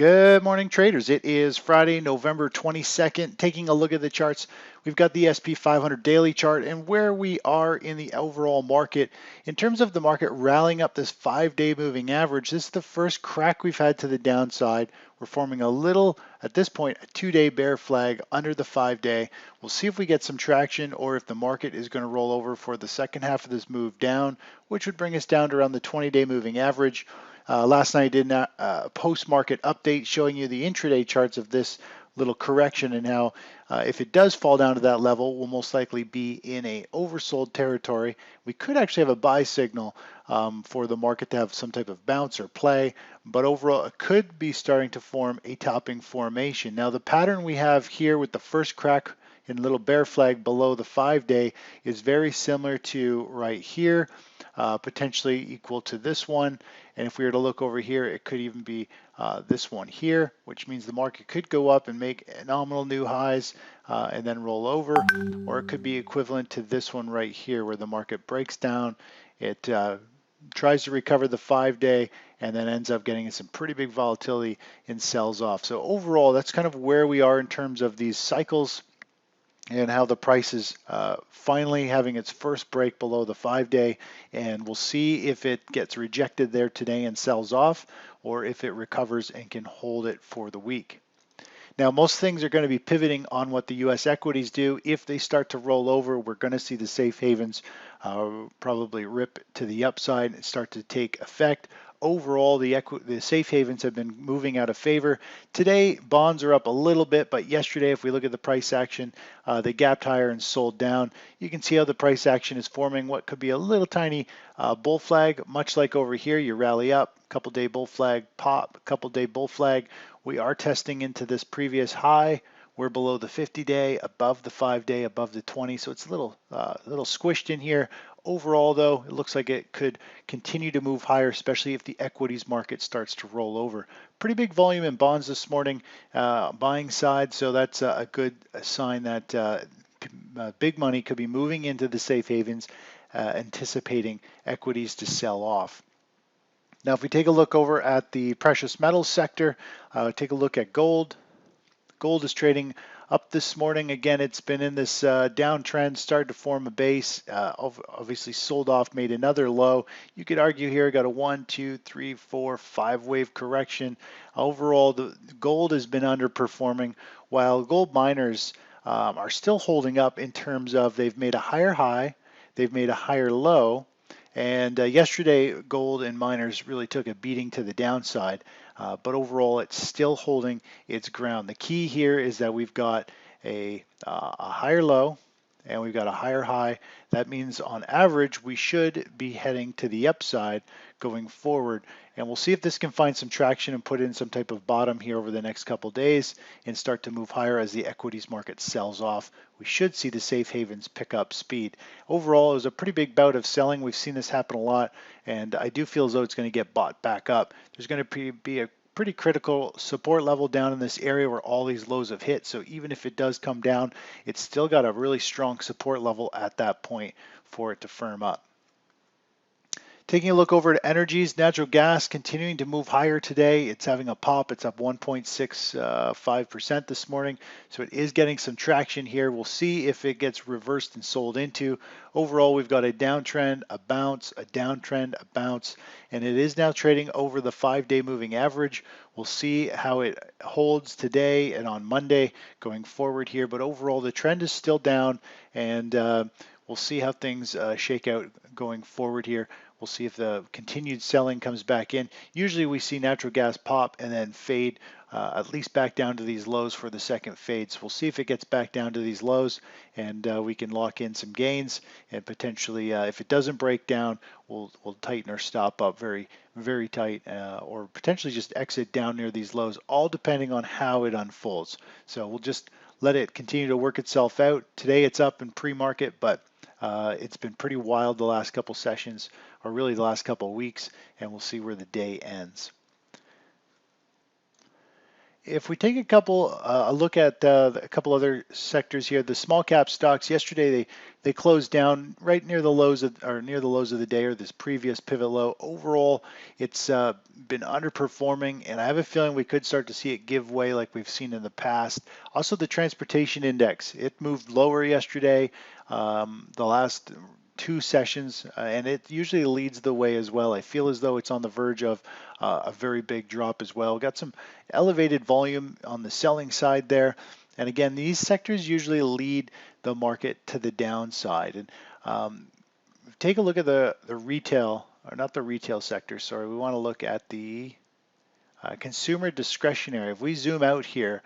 Good morning, traders. It is Friday, November 22nd. Taking a look at the charts, we've got the SP 500 daily chart and where we are in the overall market. In terms of the market rallying up this 5-day moving average, this is the first crack we've had to the downside. We're forming a little, at this point, a 2-day bear flag under the 5-day. We'll see if we get some traction or if the market is going to roll over for the second half of this move down, which would bring us down to around the 20-day moving average. Last night I did a post-market update showing you the intraday charts of this little correction and how if it does fall down to that level, we'll most likely be in a oversold territory. We could actually have a buy signal for the market to have some type of bounce or play, but overall it could be starting to form a topping formation. Now the pattern we have here with the first crack in little bear flag below the 5-day is very similar to right here, potentially equal to this one. And if we were to look over here, it could even be this one here, which means the market could go up and make nominal new highs and then roll over, or it could be equivalent to this one right here where the market breaks down. It tries to recover the 5-day and then ends up getting some pretty big volatility and sells off. So overall, that's kind of where we are in terms of these cycles and how the price is finally having its first break below the 5-day, and we'll see if it gets rejected there today and sells off, or if it recovers and can hold it for the week. Now, most things are going to be pivoting on what the U.S. equities do. If they start to roll over, we're going to see the safe havens probably rip to the upside and start to take effect. Overall, the safe havens have been moving out of favor. Today, bonds are up a little bit, but yesterday, if we look at the price action, they gapped higher and sold down. You can see how the price action is forming what could be a little tiny bull flag, much like over here. You rally up, couple day bull flag, pop, couple day bull flag. We are testing into this previous high. We're below the 50-day, above the 5-day, above the 20, so it's a little squished in here. Overall, though, it looks like it could continue to move higher, especially if the equities market starts to roll over. Pretty big volume in bonds this morning, buying side, so that's a good sign that big money could be moving into the safe havens, anticipating equities to sell off. Now, if we take a look over at the precious metals sector, take a look at gold. Gold is trading up this morning. Again, it's been in this downtrend, started to form a base, obviously sold off, made another low. You could argue here, got a 1, 2, 3, 4, 5 wave correction. Overall, the gold has been underperforming, while gold miners are still holding up in terms of they've made a higher high, they've made a higher low, and yesterday, gold and miners really took a beating to the downside, but overall, it's still holding its ground. The key here is that we've got a higher low and we've got a higher high. That means on average, we should be heading to the upside going forward. And we'll see if this can find some traction and put in some type of bottom here over the next couple days and start to move higher as the equities market sells off. We should see the safe havens pick up speed. Overall, it was a pretty big bout of selling. We've seen this happen a lot, and I do feel as though it's going to get bought back up. There's going to be a pretty critical support level down in this area where all these lows have hit. So even if it does come down, it's still got a really strong support level at that point for it to firm up. Taking a look over at energies, natural gas continuing to move higher today. It's having a pop. It's up 1.65% this morning. So it is getting some traction here. We'll see if it gets reversed and sold into. Overall, we've got a downtrend, a bounce, a downtrend, a bounce, and it is now trading over the 5-day moving average. We'll see how it holds today and on Monday going forward here. But overall, the trend is still down, and we'll see how things shake out going forward here. We'll see if the continued selling comes back in. Usually we see natural gas pop and then fade at least back down to these lows for the second fade. So we'll see if it gets back down to these lows and we can lock in some gains, and potentially if it doesn't break down, we'll tighten our stop up very, very tight or potentially just exit down near these lows, all depending on how it unfolds. So we'll just let it continue to work itself out. Today it's up in pre-market, but it's been pretty wild the last couple sessions, or really the last couple of weeks, and we'll see where the day ends. If we take a look at a couple other sectors here, the small cap stocks yesterday they closed down right near the lows near the lows of the day or this previous pivot low. Overall, it's been underperforming, and I have a feeling we could start to see it give way like we've seen in the past. Also, the transportation index it moved lower yesterday. The last two sessions, and it usually leads the way as well. I feel as though it's on the verge of a very big drop as well. Got some elevated volume on the selling side there. And again, these sectors usually lead the market to the downside. And take a look at the retail, or not the retail sector, sorry. We want to look at the consumer discretionary. If we zoom out here,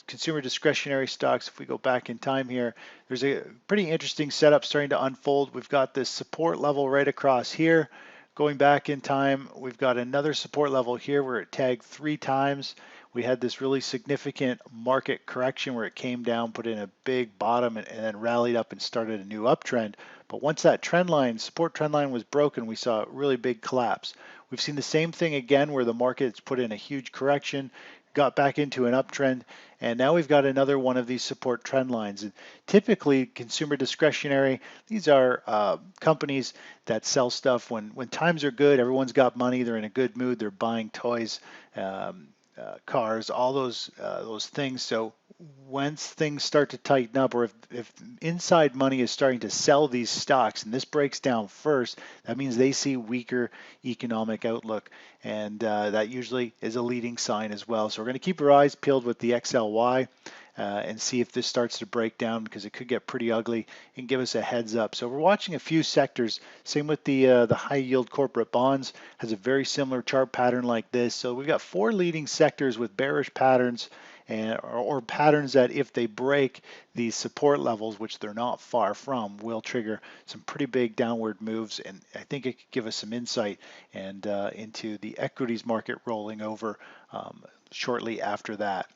consumer discretionary stocks, if we go back in time here, there's a pretty interesting setup starting to unfold. We've got this support level right across here. Going back in time, we've got another support level here where it tagged 3 times. We had this really significant market correction where it came down, put in a big bottom, and then rallied up and started a new uptrend. But once that trend line, support trend line was broken, we saw a really big collapse. We've seen the same thing again where the market's put in a huge correction, got back into an uptrend, and now we've got another one of these support trend lines. And typically, consumer discretionary, these are companies that sell stuff when times are good, everyone's got money, they're in a good mood, they're buying toys, cars, all those things. So once things start to tighten up, or if inside money is starting to sell these stocks, and this breaks down first, that means they see weaker economic outlook, and that usually is a leading sign as well. So we're going to keep our eyes peeled with the XLY. And see if this starts to break down because it could get pretty ugly and give us a heads up. So we're watching a few sectors. Same with the high yield corporate bonds has a very similar chart pattern like this. So we've got 4 leading sectors with bearish patterns or patterns that if they break these support levels, which they're not far from, will trigger some pretty big downward moves. And I think it could give us some insight and into the equities market rolling over shortly after that.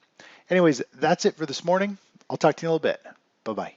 Anyways, that's it for this morning. I'll talk to you in a little bit. Bye-bye.